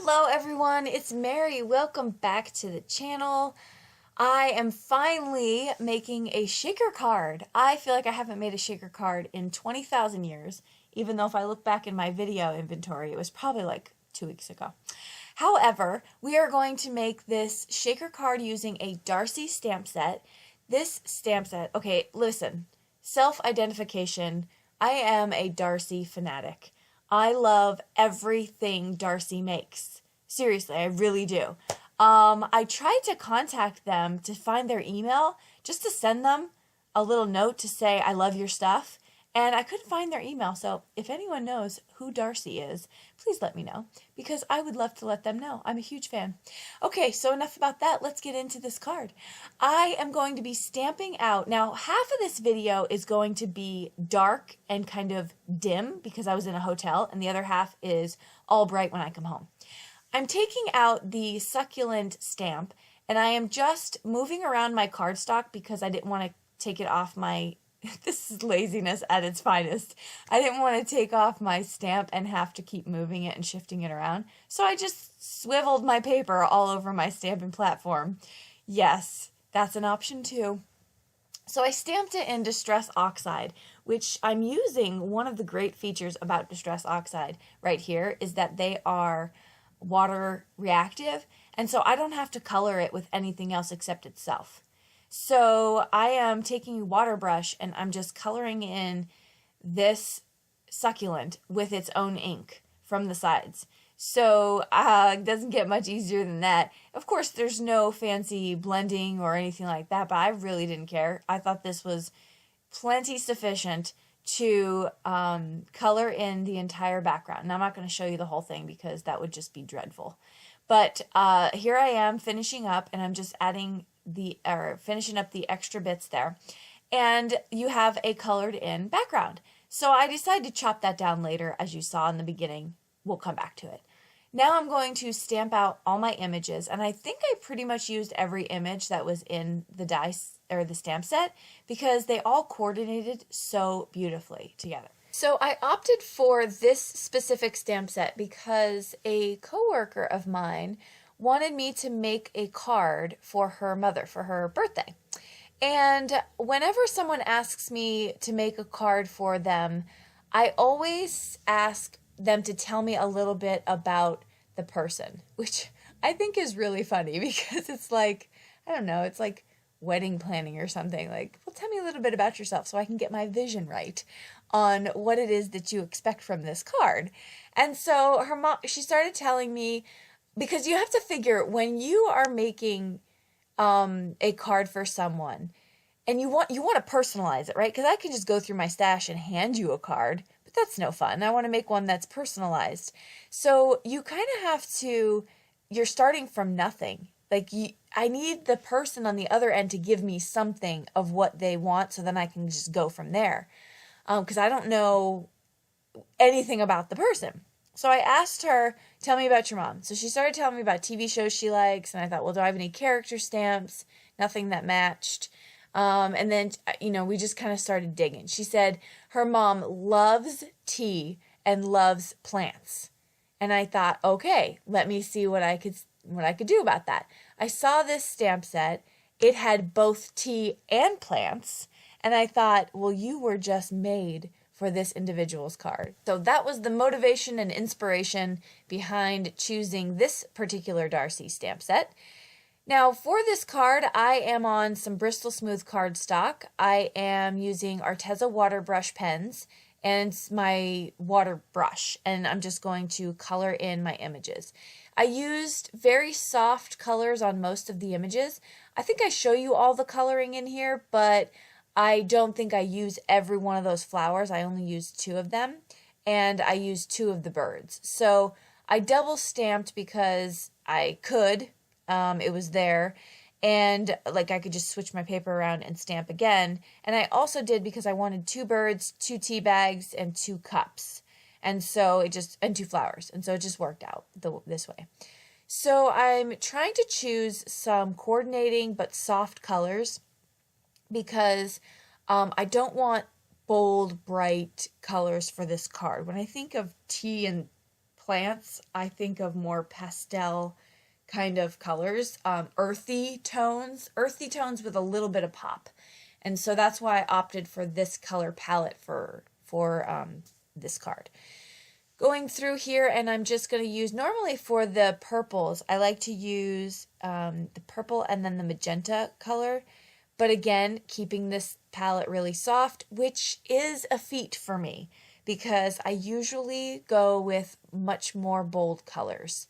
Hello everyone, it's Mary. Welcome back to the channel. I am finally making a shaker card. I feel like I haven't made a shaker card in 20,000 years, even though if I look back in my video inventory, it was probably like 2 weeks ago. However, we are going to make this shaker card using a Darcie stamp set. This stamp set, okay, listen, self-identification, I am a Darcie fanatic. I love everything Darcie makes. Seriously, I really do. I tried to contact them to find their email, just to send them a little note to say, I love your stuff, and I couldn't find their email. So if anyone knows who Darcie is, please let me know, because I would love to let them know. I'm a huge fan. Okay, so enough about that. Let's get into this card. I am going to be stamping out. Now, half of this video is going to be dark and kind of dim because I was in a hotel, and the other half is all bright when I come home. I'm taking out the succulent stamp, and I am just moving around my cardstock because I didn't want to take it off my... This is laziness at its finest. I didn't want to take off my stamp and have to keep moving it and shifting it around. So I just swiveled my paper all over my stamping platform. Yes, that's an option too. So I stamped it in Distress Oxide, which I'm using. One of the great features about Distress Oxide right here is that they are water reactive, and so I don't have to color it with anything else except itself. So I am taking a water brush and I'm just coloring in this succulent with its own ink from the sides. So it doesn't get much easier than that. Of course, there's no fancy blending or anything like that, but I really didn't care. I thought this was plenty sufficient to color in the entire background. Now, I'm not going to show you the whole thing because that would just be dreadful. But here I am finishing up, and I'm just adding finishing up the extra bits there, and you have a colored in background. So I decided to chop that down later, as you saw in the beginning. We'll come back to it. Now I'm going to stamp out all my images, and I think I pretty much used every image that was in the dice or the stamp set because they all coordinated so beautifully together. So I opted for this specific stamp set because a coworker of mine wanted me to make a card for her mother for her birthday. And whenever someone asks me to make a card for them, I always ask them to tell me a little bit about the person, which I think is really funny because it's like, I don't know, it's like wedding planning or something. Like, well, tell me a little bit about yourself so I can get my vision right on what it is that you expect from this card. And so her mom, she started telling me, because you have to figure when you are making a card for someone and you want to personalize it, right? Because I can just go through my stash and hand you a card, but that's no fun. I want to make one that's personalized. So you kind of have to, you're starting from nothing. Like I need the person on the other end to give me something of what they want so then I can just go from there. Because I don't know anything about the person. So I asked her, tell me about your mom. So she started telling me about TV shows she likes, and I thought, well, do I have any character stamps? Nothing that matched. And then, we just kind of started digging. She said her mom loves tea and loves plants. And I thought, okay, let me see what I could do about that. I saw this stamp set. It had both tea and plants. And I thought, well, you were just made for this individual's card. So that was the motivation and inspiration behind choosing this particular Darcie stamp set. Now for this card, I am on some Bristol Smooth cardstock. I am using Arteza water brush pens and my water brush, and I'm just going to color in my images. I used very soft colors on most of the images. I think I show you all the coloring in here, but I don't think I use every one of those flowers. I only used 2 of them, and I used 2 of the birds. So I double stamped because I could. It was there, and like I could just switch my paper around and stamp again. And I also did because I wanted 2 birds, 2 tea bags, and 2 cups, and so and 2 flowers, and so it just worked out this way. So I'm trying to choose some coordinating but soft colors, because I don't want bold, bright colors for this card. When I think of tea and plants, I think of more pastel kind of colors, earthy tones with a little bit of pop. And so that's why I opted for this color palette for this card. Going through here, and I'm just going to use, normally for the purples, I like to use the purple and then the magenta color. But again, keeping this palette really soft, which is a feat for me because I usually go with much more bold colors.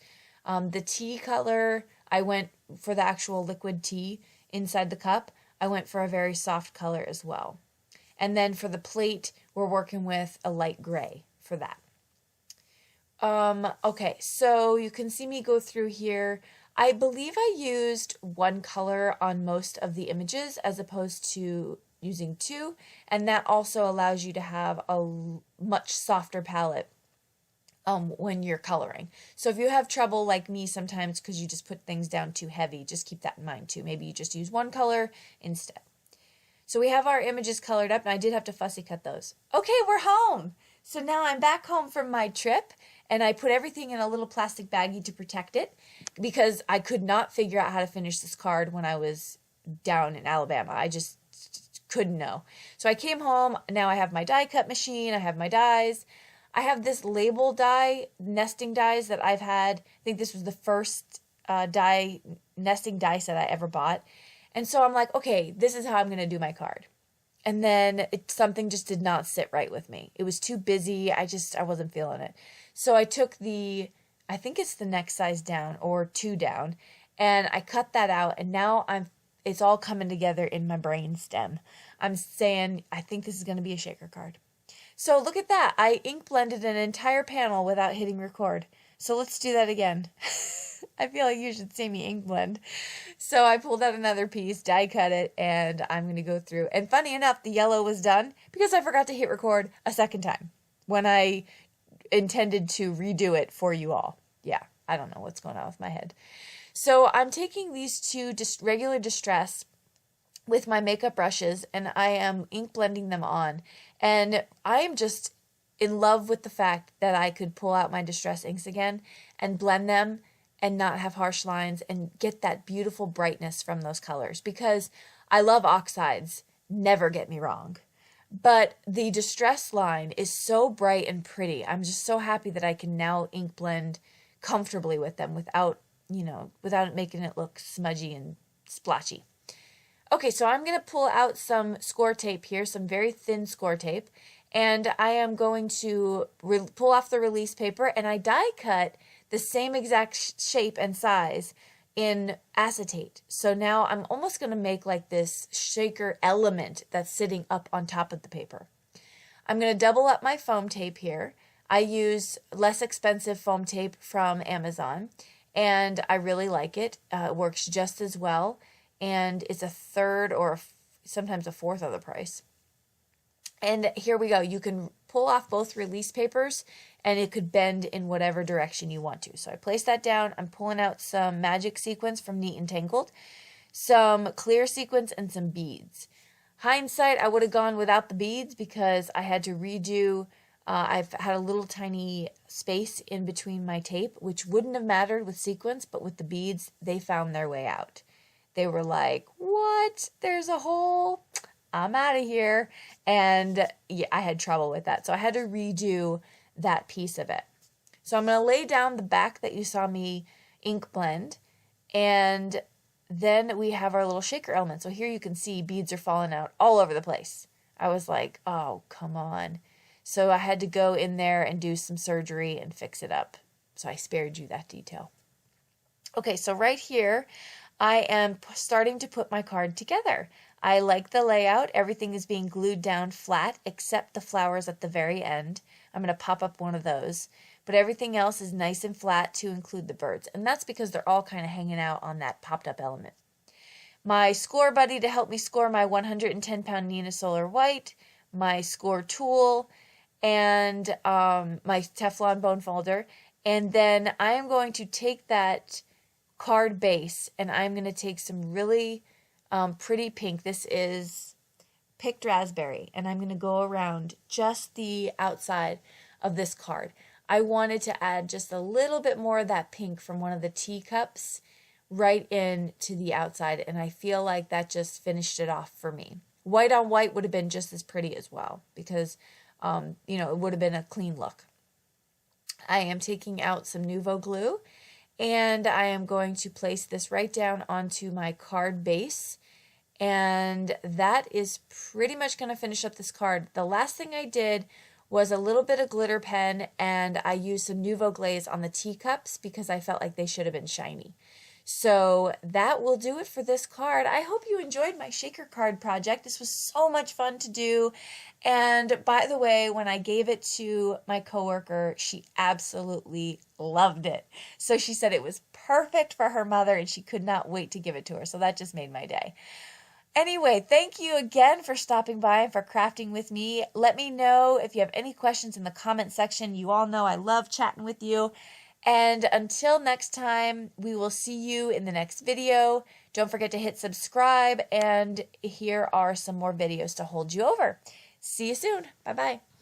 The tea color, I went for the actual liquid tea inside the cup. I went for a very soft color as well. And then for the plate, we're working with a light gray for that. Okay, so you can see me go through here. I believe I used one color on most of the images as opposed to using two, and that also allows you to have a much softer palette when you're coloring. So if you have trouble like me sometimes because you just put things down too heavy, just keep that in mind too. Maybe you just use one color instead. So we have our images colored up, and I did have to fussy cut those. Okay, we're home. So now I'm back home from my trip, and I put everything in a little plastic baggie to protect it because I could not figure out how to finish this card when I was down in Alabama. I just couldn't know. So I came home. Now I have my die cut machine. I have my dies. I have this label die, nesting dies that I've had. I think this was the first nesting die set I ever bought. And so I'm like, okay, this is how I'm going to do my card. And then something just did not sit right with me. It was too busy. I wasn't feeling it. So I took I think it's the next size down or 2 down, and I cut that out, and now it's all coming together in my brain stem. I'm saying, I think this is going to be a shaker card. So look at that. I ink blended an entire panel without hitting record. So let's do that again. I feel like you should see me ink blend. So I pulled out another piece, die cut it, and I'm going to go through. And funny enough, the yellow was done because I forgot to hit record a second time when I intended to redo it for you all. Yeah, I don't know what's going on with my head. So I'm taking these two regular Distress with my makeup brushes, and I am ink blending them on. And I am just in love with the fact that I could pull out my Distress inks again and blend them and not have harsh lines and get that beautiful brightness from those colors, because I love oxides, never get me wrong. But the Distress line is so bright and pretty. I'm just so happy that I can now ink blend comfortably with them without it making it look smudgy and splotchy. Okay, so I'm going to pull out some score tape here, some very thin score tape, and I am going to pull off the release paper, and I die cut the same exact shape and size in acetate. So now I'm almost going to make like this shaker element that's sitting up on top of the paper. I'm going to double up my foam tape here. I use less expensive foam tape from Amazon, and I really like it. It works just as well, and it's a third or sometimes a fourth of the price. And here we go. You can pull off both release papers, and it could bend in whatever direction you want to. So I place that down. I'm pulling out some magic sequins from Neat and Tangled, some clear sequins, and some beads. Hindsight, I would have gone without the beads because I had to redo. I've had a little tiny space in between my tape, which wouldn't have mattered with sequins, but with the beads, they found their way out. They were like, what? There's a hole? I'm out of here. And yeah, I had trouble with that. So I had to redo that piece of it. So I'm going to lay down the back that you saw me ink blend. And then we have our little shaker element. So here you can see beads are falling out all over the place. I was like, oh, come on. So I had to go in there and do some surgery and fix it up. So I spared you that detail. Okay, so right here, I am starting to put my card together. I like the layout. Everything is being glued down flat except the flowers at the very end. I'm going to pop up one of those. But everything else is nice and flat to include the birds. And that's because they're all kind of hanging out on that popped up element. My score buddy to help me score my 110-pound Nina Solar White, my score tool, and my Teflon bone folder. And then I am going to take that card base and I'm going to take some really pretty pink. This is picked raspberry, and I'm going to go around just the outside of this card. I wanted to add just a little bit more of that pink from one of the teacups right into the outside, and I feel like that just finished it off for me. White on white would have been just as pretty as well because, you know, it would have been a clean look. I am taking out some Nuvo glue, and I am going to place this right down onto my card base, and that is pretty much going to finish up this card. The last thing I did was a little bit of glitter pen, and I used some Nuvo glaze on the teacups because I felt like they should have been shiny. So that will do it for this card. I hope you enjoyed my shaker card project. This was so much fun to do. And by the way, when I gave it to my coworker, she absolutely loved it. So she said it was perfect for her mother and she could not wait to give it to her. So that just made my day. Anyway, thank you again for stopping by and for crafting with me. Let me know if you have any questions in the comment section. You all know I love chatting with you. And until next time, we will see you in the next video. Don't forget to hit subscribe, and here are some more videos to hold you over. See you soon. Bye-bye.